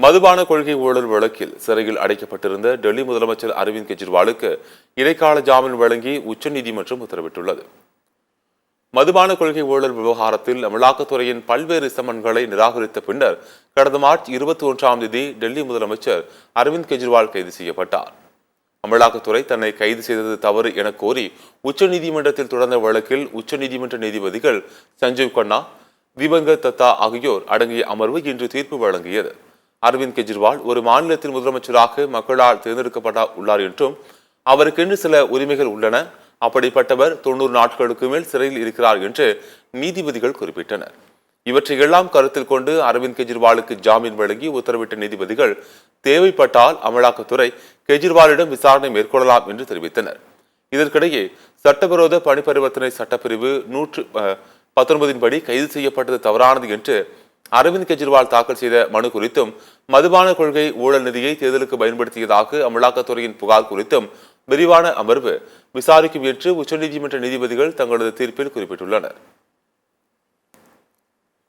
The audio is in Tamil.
மதுபான கொள்கை ஊழல் வழக்கில் சிறையில் அடைக்கப்பட்டிருந்த டெல்லி முதலமைச்சர் அரவிந்த் கெஜ்ரிவாலுக்கு இடைக்கால ஜாமீன் வழங்கி உச்சநீதிமன்றம் உத்தரவிட்டுள்ளது. மதுபான கொள்கை ஊழல் விவகாரத்தில் அமலாக்கத்துறையின் பல்வேறு சம்மன்களை நிராகரித்த பின்னர் கடந்த மார்ச் 21ஆம் தேதி டெல்லி முதலமைச்சர் அரவிந்த் கெஜ்ரிவால் கைது செய்யப்பட்டார். அமலாக்கத்துறை தன்னை கைது செய்தது தவறு என கோரி உச்சநீதிமன்றத்தில் தொடர்ந்த வழக்கில் உச்சநீதிமன்ற நீதிபதிகள் சஞ்சீவ் கண்ணா, தீபங்கர் தத்தா ஆகியோர் அடங்கிய அமர்வு இன்று தீர்ப்பு வழங்கியது. அரவிந்த் கெஜ்ரிவால் ஒரு மாநிலத்தின் முதலமைச்சராக மக்களால் தேர்ந்தெடுக்கப்பட உள்ளார் என்றும் அவருக்கென்று சில உரிமைகள் உள்ளன, அப்படிப்பட்டவர் 90 நாட்களுக்கு மேல் சிறையில் இருக்கிறார் என்று நீதிபதிகள் குறிப்பிட்டனர். இவற்றையெல்லாம் கருத்தில் கொண்டு அரவிந்த் கெஜ்ரிவாலுக்கு ஜாமீன் வழங்கி உத்தரவிட்ட நீதிபதிகள் தேவைப்பட்டால் அமலாக்கத்துறை கெஜ்ரிவாலிடம் விசாரணை மேற்கொள்ளலாம் என்று தெரிவித்தனர். இதற்கிடையே சட்டவிரோத பணிபரிவர்த்தனை சட்டப்பிரிவு 119 படி கைது செய்யப்பட்டது தவறானது என்று அரவிந்த் கெஜ்ரிவால் தாக்கல் செய்த மனு குறித்தும், மதுபான கொள்கை ஊழல் நிதியை தேர்தலுக்கு பயன்படுத்தியதாக அமலாக்கத்துறையின் புகார் குறித்தும் விரிவான அமர்வு விசாரிக்கும் என்று உச்சநீதிமன்ற நீதிபதிகள் தங்களது தீர்ப்பில் குறிப்பிட்டுள்ளனர்.